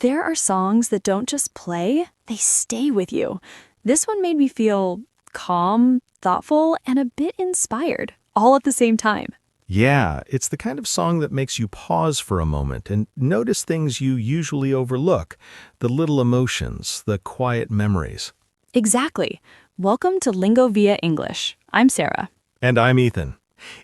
There are songs that don't just play, they stay with you. This one made me feel calm, thoughtful, and a bit inspired, all at the same time. Yeah, it's the kind of song that makes you pause for a moment and notice things you usually overlook, the little emotions, the quiet memories. Exactly. Welcome to LingoVia English. I'm Sarah. And I'm Ethan.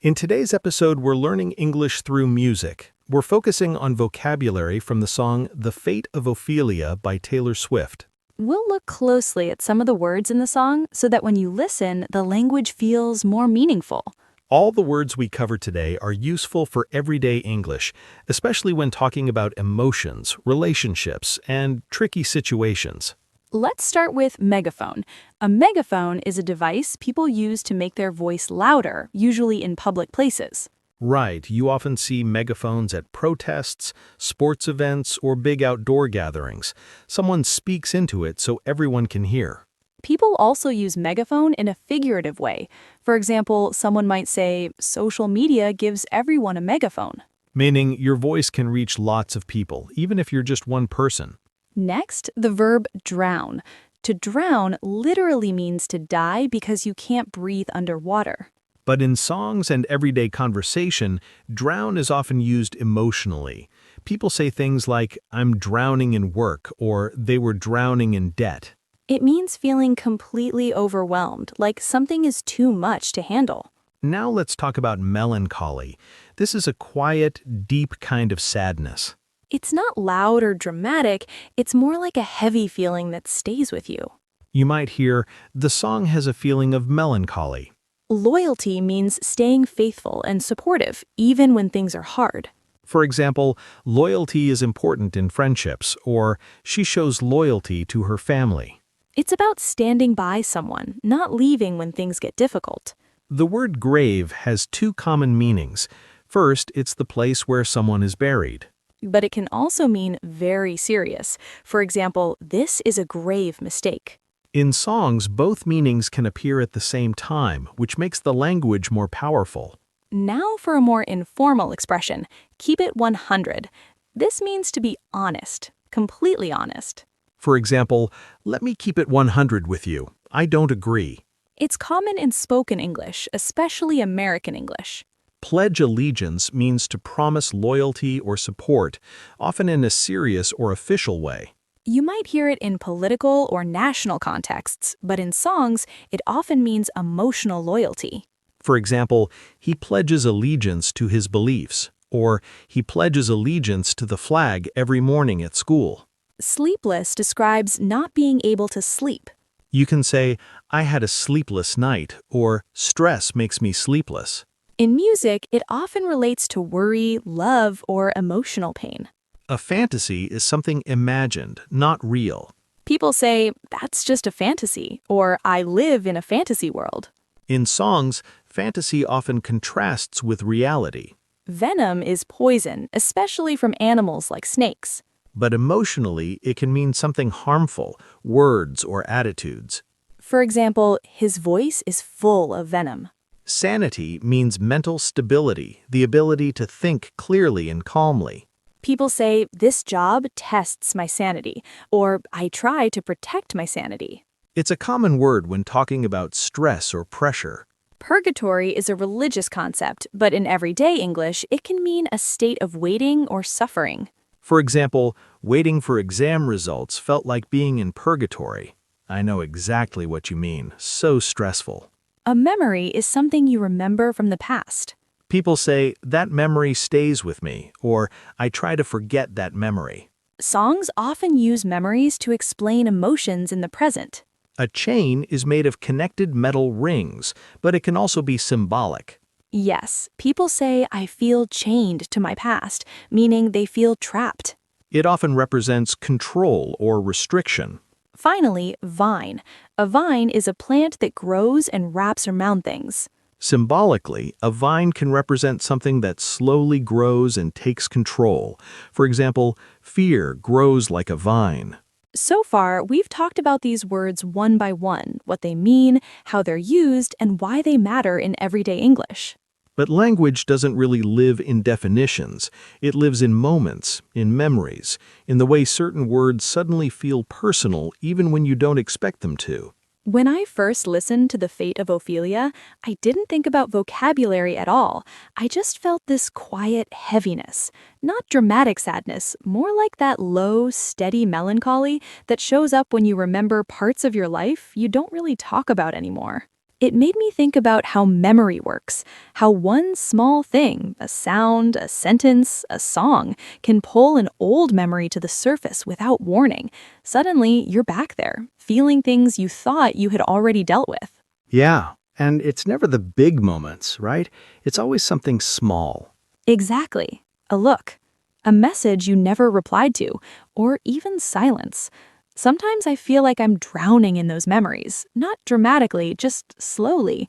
In today's episode, we're learning English through music. We're focusing on vocabulary from the song The Fate of Ophelia by Taylor Swift. We'll look closely at some of the words in the song so that when you listen, the language feels more meaningful. All the words we cover today are useful for everyday English, especially when talking about emotions, relationships, and tricky situations. Let's start with megaphone. A megaphone is a device people use to make their voice louder, usually in public places. Right, you often see megaphones at protests, sports events, or big outdoor gatherings. Someone speaks into it so everyone can hear. People also use megaphone in a figurative way. For example, someone might say, social media gives everyone a megaphone. Meaning your voice can reach lots of people, even if you're just one person. Next, the verb drown. To drown literally means to die because you can't breathe underwater. But in songs and everyday conversation, drown is often used emotionally. People say things like, I'm drowning in work, or they were drowning in debt. It means feeling completely overwhelmed, like something is too much to handle. Now let's talk about melancholy. This is a quiet, deep kind of sadness. It's not loud or dramatic, it's more like a heavy feeling that stays with you. You might hear, the song has a feeling of melancholy. Loyalty means staying faithful and supportive, even when things are hard. For example, loyalty is important in friendships, or she shows loyalty to her family. It's about standing by someone, not leaving when things get difficult. The word grave has two common meanings. First, it's the place where someone is buried. But it can also mean very serious. For example, this is a grave mistake. In songs, both meanings can appear at the same time, which makes the language more powerful. Now for a more informal expression, keep it 100. This means to be honest, completely honest. For example, let me keep it 100 with you. I don't agree. It's common in spoken English, especially American English. Pledge allegiance means to promise loyalty or support, often in a serious or official way. You might hear it in political or national contexts, but in songs, it often means emotional loyalty. For example, he pledges allegiance to his beliefs, or he pledges allegiance to the flag every morning at school. Sleepless describes not being able to sleep. You can say, I had a sleepless night, or stress makes me sleepless. In music, it often relates to worry, love, or emotional pain. A fantasy is something imagined, not real. People say, that's just a fantasy, or I live in a fantasy world. In songs, fantasy often contrasts with reality. Venom is poison, especially from animals like snakes. But emotionally, it can mean something harmful, words or attitudes. For example, his voice is full of venom. Sanity means mental stability, the ability to think clearly and calmly. People say, this job tests my sanity, or I try to protect my sanity. It's a common word when talking about stress or pressure. Purgatory is a religious concept, but in everyday English, it can mean a state of waiting or suffering. For example, waiting for exam results felt like being in purgatory. I know exactly what you mean. So stressful. A memory is something you remember from the past. People say, that memory stays with me, or I try to forget that memory. Songs often use memories to explain emotions in the present. A chain is made of connected metal rings, but it can also be symbolic. Yes, people say, I feel chained to my past, meaning they feel trapped. It often represents control or restriction. Finally, vine. A vine is a plant that grows and wraps around things. Symbolically, a vine can represent something that slowly grows and takes control. For example, fear grows like a vine. So far, we've talked about these words one by one, what they mean, how they're used, and why they matter in everyday English. But language doesn't really live in definitions. It lives in moments, in memories, in the way certain words suddenly feel personal even when you don't expect them to. When I first listened to The Fate of Ophelia, I didn't think about vocabulary at all. I just felt this quiet heaviness. Not dramatic sadness, more like that low, steady melancholy that shows up when you remember parts of your life you don't really talk about anymore. It made me think about how memory works, how one small thing, a sound, a sentence, a song, can pull an old memory to the surface without warning. Suddenly, you're back there, feeling things you thought you had already dealt with. Yeah, and it's never the big moments, right? It's always something small. Exactly. A look, a message you never replied to, or even silence. Sometimes I feel like I'm drowning in those memories, not dramatically, just slowly.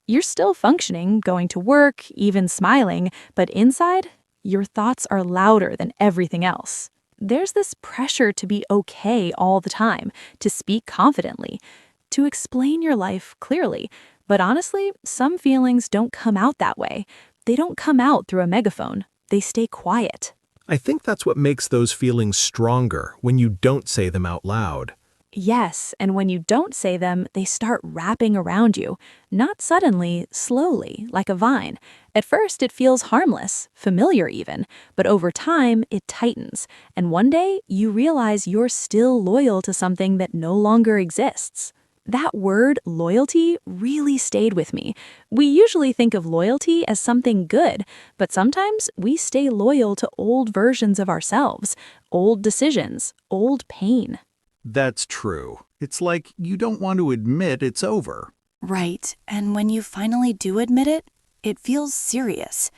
You're still functioning, going to work, even smiling, but inside, your thoughts are louder than everything else. There's this pressure to be okay all the time, to speak confidently, to explain your life clearly. But honestly, some feelings don't come out that way. They don't come out through a megaphone. They stay quiet. I think that's what makes those feelings stronger when you don't say them out loud. Yes, and when you don't say them, they start wrapping around you. Not suddenly, slowly, like a vine. At first, it feels harmless, familiar even, but over time, it tightens. And one day, you realize you're still loyal to something that no longer exists. That word, loyalty, really stayed with me. We usually think of loyalty as something good, but sometimes we stay loyal to old versions of ourselves, old decisions, old pain. That's true. It's like you don't want to admit it's over. Right, and when you finally do admit it, it feels serious,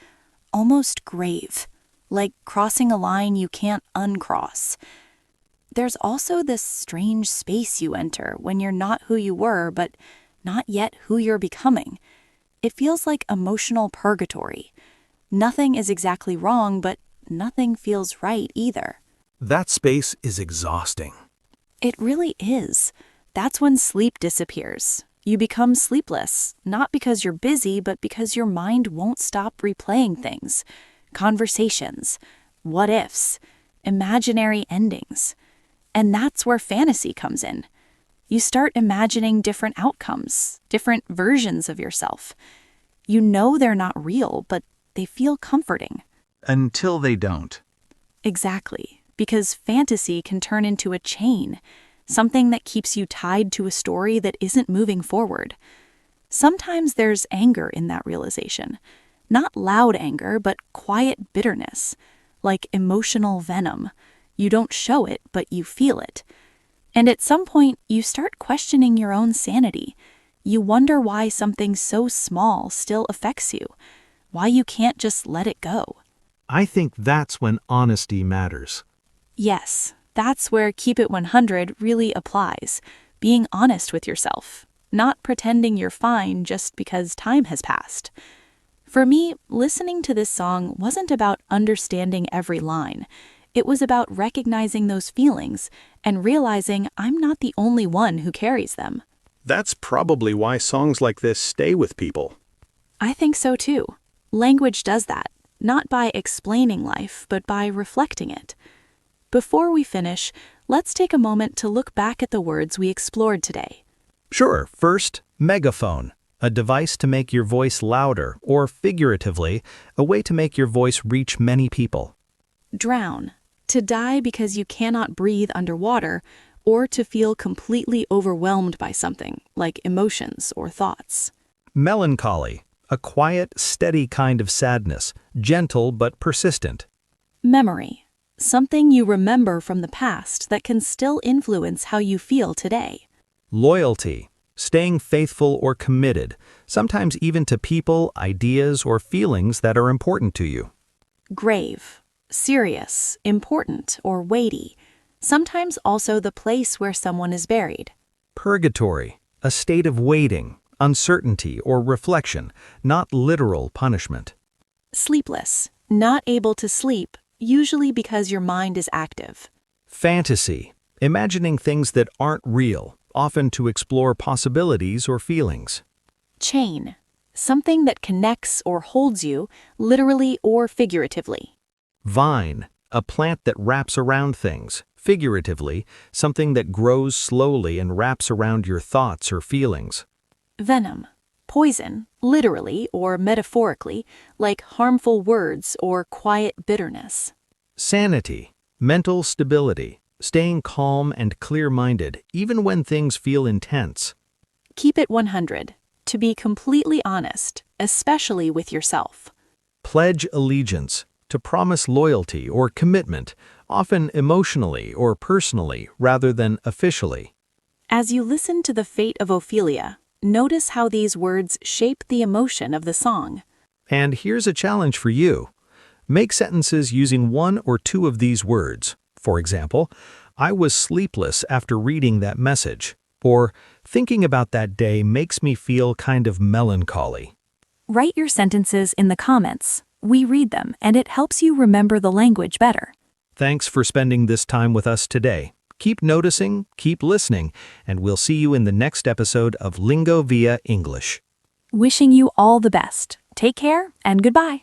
almost grave, like crossing a line you can't uncross. There's also this strange space you enter when you're not who you were, but not yet who you're becoming. It feels like emotional purgatory. Nothing is exactly wrong, but nothing feels right either. That space is exhausting. It really is. That's when sleep disappears. You become sleepless, not because you're busy, but because your mind won't stop replaying things. Conversations, what ifs, imaginary endings. And that's where fantasy comes in. You start imagining different outcomes, different versions of yourself. You know they're not real, but they feel comforting. Until they don't. Exactly, because fantasy can turn into a chain, something that keeps you tied to a story that isn't moving forward. Sometimes there's anger in that realization. Not loud anger, but quiet bitterness, like emotional venom. You don't show it, but you feel it. And at some point, you start questioning your own sanity. You wonder why something so small still affects you, why you can't just let it go. I think that's when honesty matters. Yes, that's where Keep It 100 really applies. Being honest with yourself, not pretending you're fine just because time has passed. For me, listening to this song wasn't about understanding every line. It was about recognizing those feelings and realizing I'm not the only one who carries them. That's probably why songs like this stay with people. I think so too. Language does that, not by explaining life, but by reflecting it. Before we finish, let's take a moment to look back at the words we explored today. Sure, first, megaphone, a device to make your voice louder, or figuratively, a way to make your voice reach many people. Drown, to die because you cannot breathe underwater, or to feel completely overwhelmed by something, like emotions or thoughts. Melancholy, a quiet, steady kind of sadness, gentle but persistent. Memory, something you remember from the past that can still influence how you feel today. Loyalty, staying faithful or committed, sometimes even to people, ideas, or feelings that are important to you. Grave, serious, important, or weighty, sometimes also the place where someone is buried. Purgatory, a state of waiting, uncertainty, or reflection, not literal punishment. Sleepless, not able to sleep, usually because your mind is active. Fantasy, imagining things that aren't real, often to explore possibilities or feelings. Chain, something that connects or holds you, literally or figuratively. Vine, a plant that wraps around things. Figuratively, something that grows slowly and wraps around your thoughts or feelings. Venom, poison, literally or metaphorically, like harmful words or quiet bitterness. Sanity, mental stability, staying calm and clear-minded, even when things feel intense. Keep it 100, to be completely honest, especially with yourself. Pledge allegiance, to promise loyalty or commitment, often emotionally or personally rather than officially. As you listen to the Fate of Ophelia, notice how these words shape the emotion of the song. And here's a challenge for you. Make sentences using one or two of these words. For example, I was sleepless after reading that message. Or, thinking about that day makes me feel kind of melancholy. Write your sentences in the comments. We read them, and it helps you remember the language better. Thanks for spending this time with us today. Keep noticing, keep listening, and we'll see you in the next episode of LingoVia English. Wishing you all the best. Take care, and goodbye.